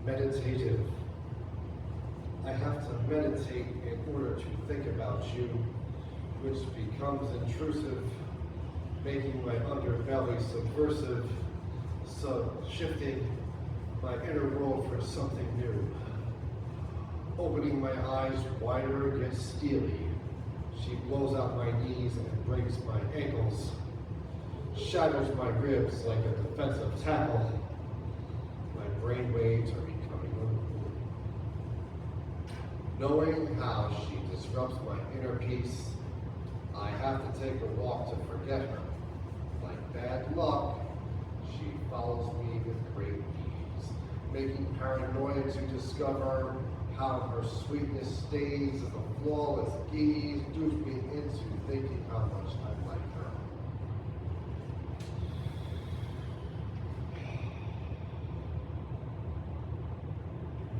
meditative. I have to meditate in order to think about you, which becomes intrusive, making my underbelly subversive, shifting my inner world for something new. Opening my eyes wider gets steely. She blows out my knees and breaks my ankles, shatters my ribs like a defensive tackle. My brain waves are becoming uncool. Knowing how she disrupts my inner peace, I have to take a walk to forget her. Like bad luck, she follows me with great ease, making paranoia to discover how her sweetness stays as a flawless gaze dupes me into thinking how much I like her.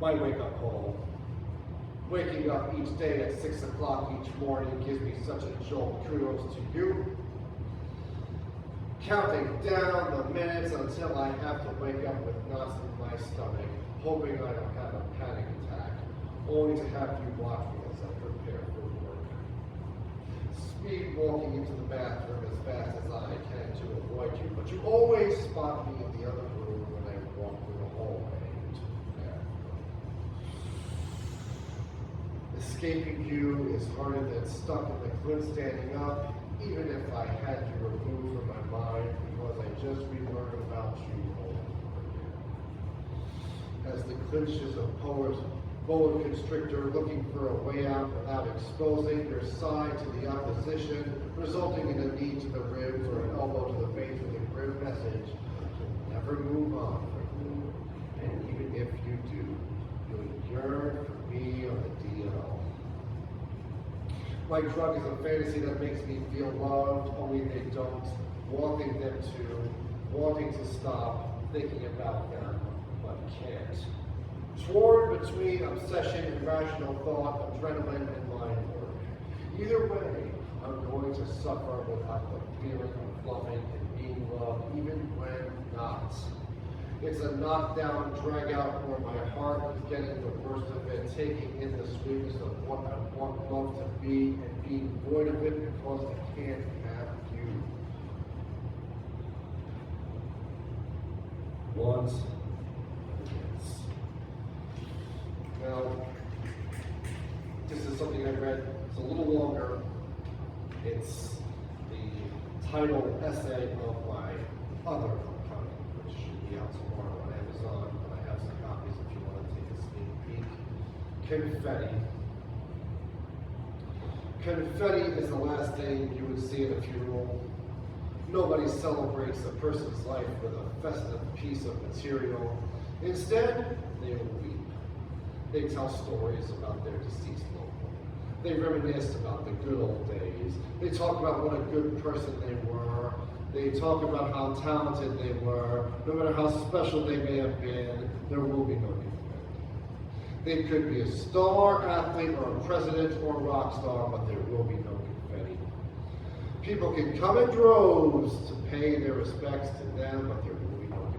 My wake-up call. Waking up each day at 6 o'clock each morning gives me such a jolt. Kudos to you. Counting down the minutes until I have to wake up with knots in my stomach, hoping I don't have a panic attack, only to have you watch me as I prepare for work. Speed walking into the bathroom as fast as I can to avoid you, but you always spot me in the other room when I walk through the hallway into the bathroom. Escaping you is harder than stuck in the cliff standing up, even if I had you removed from my mind, because I just relearned about you all over again. As the clinches of boa constrictor looking for a way out without exposing their side to the opposition, resulting in a knee to the ribs or an elbow to the face with a grim message to never move on from you, and even if you do, you'll yearn for me on the DL. My drug is a fantasy that makes me feel loved, only they don't, wanting them to, wanting to stop, thinking about them, but can't. Torn between obsession and rational thought, adrenaline and mind work. Either way, I'm going to suffer without the feeling of loving and being loved, even when not. It's a knockdown, drag out where my heart is getting the worst of it, taking in the sweetness of what I want love to be and being void of it because I can't have you. Want. Now, this is something I read. It's a little longer. It's the title essay of my other upcoming, which should be out tomorrow on Amazon, but I have some copies if you want to take a sneak peek. Confetti. Confetti is the last thing you would see at a funeral. Nobody celebrates a person's life with a festive piece of material. Instead, they will weep. They tell stories about their deceased loved one. They reminisce about the good old days. They talk about what a good person they were. They talk about how talented they were. No matter how special they may have been, there will be no confetti. They could be a star athlete or a president or a rock star, but there will be no confetti. People can come in droves to pay their respects to them, but there will be no confetti.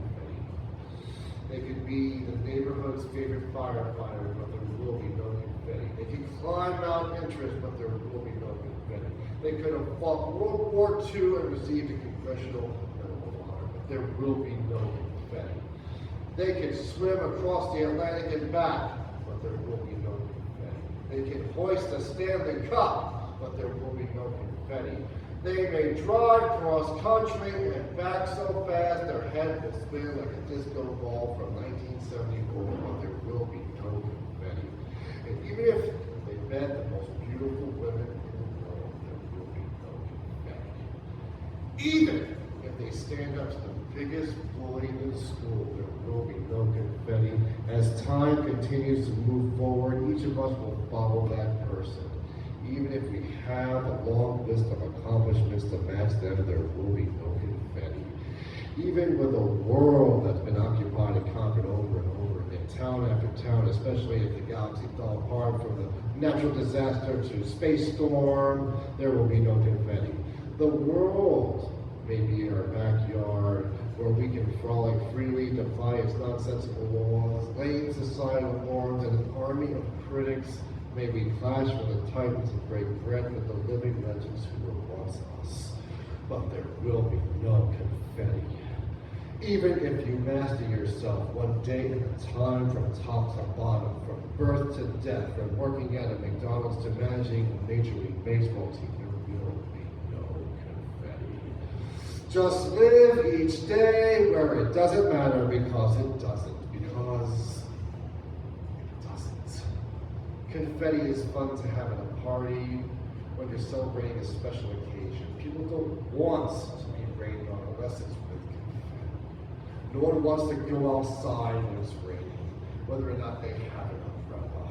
They could be the neighborhood's favorite firefighter, but there will be no confetti. They could climb Mount Interest, but there will be no confetti. They could have fought World War II and received a Congressional Medal of Honor, but there will be no confetti. They could swim across the Atlantic and back, but there will be no confetti. They can hoist a Stanley Cup, but there will be no confetti. They may drive cross country and back so fast their head will spin like a disco ball from 1974, but there will be no confetti. And even if they met the most beautiful women in the world, there will be no confetti. Even if they stand up to the biggest bully in school, there will be no confetti. As time continues to move forward, each of us will follow that person. Even if we have a long list of accomplishments to match them, there will be no confetti. Even with a world that's been occupied and conquered over and over again, town after town, especially if the galaxy fell apart from the natural disaster to space storm, there will be no confetti. The world may be our backyard where we can frolic freely, defy its makes nonsensical laws, lame societal norms, and an army of critics, may we clash with the titans and break bread with the living legends who were once us. But there will be no confetti. Even if you master yourself one day at a time, from top to bottom, from birth to death, from working at a McDonald's to managing a Major League Baseball team, there will be no confetti. Just live each day where it doesn't matter because it doesn't, because it doesn't. Confetti is fun to have at a party when you're celebrating a special occasion. People don't want to be rained on unless it's with confetti. No one wants to go outside when it's raining, whether or not they have an umbrella.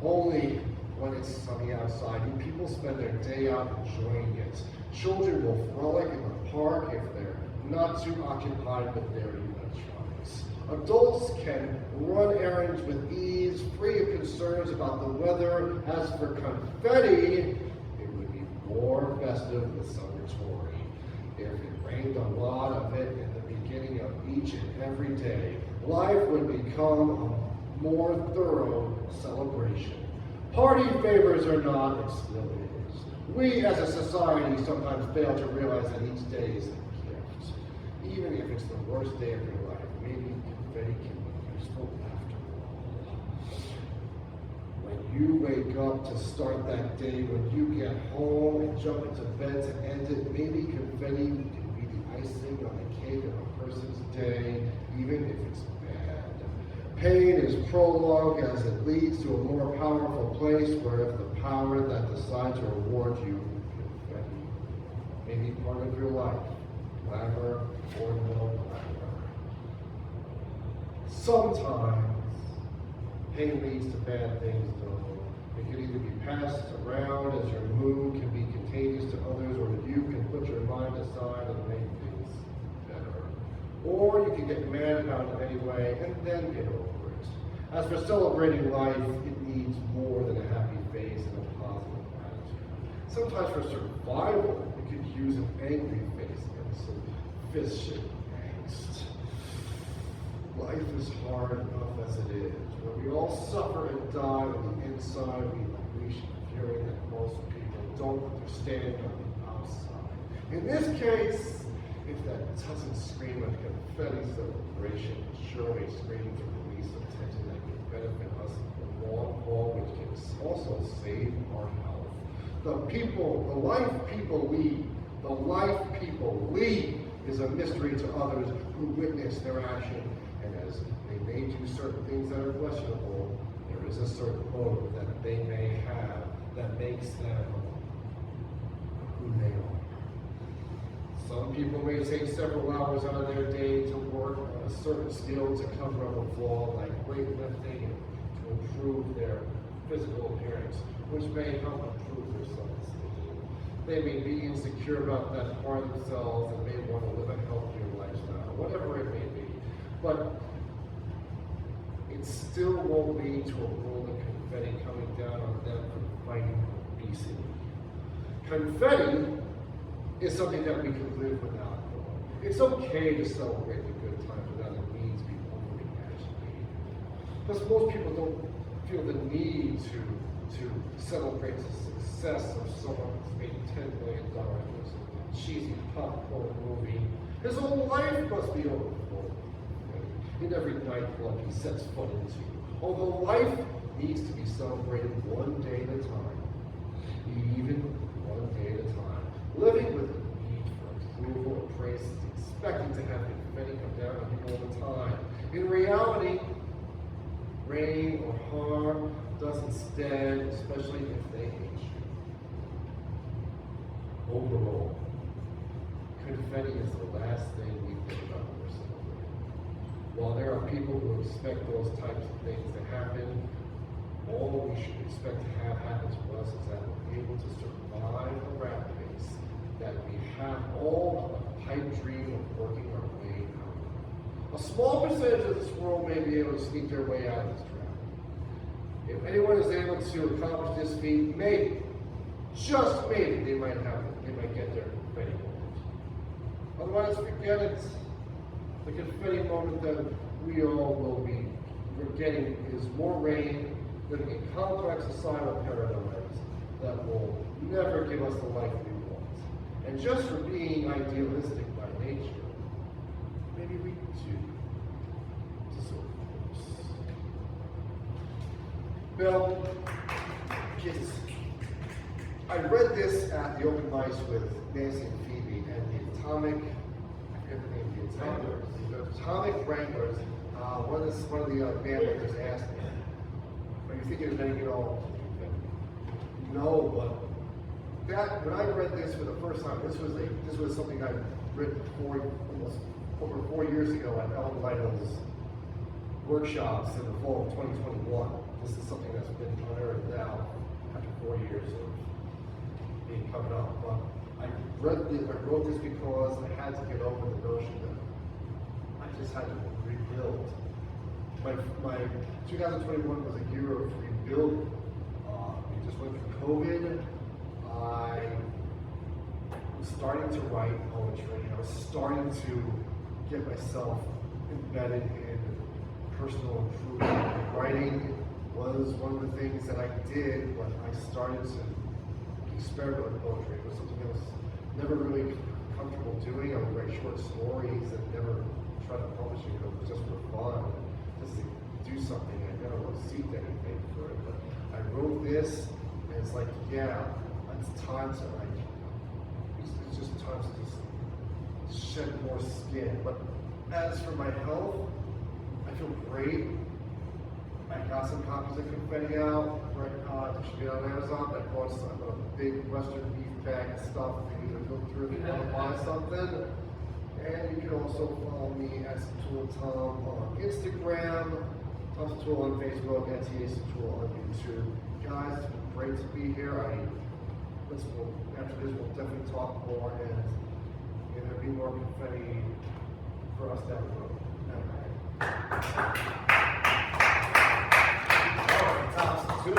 Only when it's sunny outside do people spend their day out enjoying it. Children will frolic in the park if they're not too occupied with their electronics. Adults can run errands with ease, free of concerns about the weather. As for confetti, it would be more festive and celebratory. If it rained a lot of it in the beginning of each and every day, life would become a more thorough celebration. Party favors are not explosives. We as a society sometimes fail to realize that each day is a gift. Even if it's the worst day of your life, maybe confetti can be useful after all. When you wake up to start that day, when you get home and jump into bed to end it, maybe confetti can be the icing on the cake of a person's day, even if it's bad. Pain is prologue as it leads to a more powerful place where if the power that decides to reward you, confetti, may be part of your life, glamour or no glamour. Sometimes pain leads to bad things though. It can either be passed around as your mood can be contagious to others, or you can put your mind aside and make things better. Or you can get mad about it anyway and then get over it. As for celebrating life, it needs more than a happy face and a positive attitude. Sometimes for survival, it could use an angry face and some fist-shaking angst. Life is hard enough as it is, where we all suffer and die on the inside, we unleash a fury that most people don't understand on the outside. In this case, if that doesn't scream of confetti celebration, it surely screams a release of tension that can benefit us in the long haul, which can also save our health. The life people lead is a mystery to others who witness their action, and as they may do certain things that are questionable, there is a certain motive that they may have that makes them who they are. Some people may take several hours out of their day to work on a certain skill to cover up a flaw, like weightlifting, and to improve their physical appearance, which may help improve their self-esteem. They may be insecure about that part of themselves and may want to live a healthier lifestyle, whatever it may be. But it still won't lead to a world of confetti coming down on them for fighting obesity. Confetti is something that we can live without. It's okay to celebrate the good times without the need to be overly agitated. Because most people don't feel the need to celebrate the success of someone who's made $10 million with a cheesy popcorn movie. His whole life must be overflowing. In every nightclub he sets foot into. Although life needs to be celebrated one day at a time. Even one day at a time. Living with the need for approval and praise, expecting to have confetti come down on you all the time. In reality, rain or harm does instead, especially if they hate you. Overall, confetti is the last thing we think about when we're celebrating. While there are people who expect those types of things to happen, all we should expect to have happen to us is that we're able to survive a rat race, that we have all of a pipe dream of working our way out. A small percentage of this world may be able to sneak their way out of this trap. If anyone is able to accomplish this feat, maybe, just maybe, they might get their confetti moment. Otherwise, forget it. The confetti moment that we all will be getting is more rain, living in complex societal paradigms that will never give us the life we want. And just for being idealistic by nature, maybe we do deserve worse. Bill, kids, I read this at the open mics with Nancy and Phoebe, and the Atomic, I forget the name, the Atomic Wranglers, one of the band members asked me, are you thinking of getting it all? No, but that, when I read this for the first time, this was something I'd written almost over 4 years ago at Ellen Lytle's workshops in the fall of 2021. This is something that's been unearthed now after 4 years of being covered up. But I wrote this because I had to get over the notion that I just had to rebuild. My 2021 was a year of rebuilding. We just went through COVID. I was starting to write poetry. I was starting to get myself embedded in personal improvement. Writing was one of the things that I did when I started to experiment with poetry. It was something I was never really comfortable doing. I would write short stories and never try to publish it because it was just for fun, just to do something. I never received anything for it. But I wrote this, and it's like, yeah, it's time to it's just time to just shed more skin. But as for my health, I feel great. I got some copies of Confetti out, right? It should be on Amazon. I bought a big Western beef bag of stuff if you need to go through if you want to buy something. And you can also follow me at Stapleton Tom on Instagram, Tom Stapleton on Facebook, and TA Stapleton on YouTube. Guys, it's been great to be here. After this, we'll definitely talk more, and there'll be more confetti for us down the road. To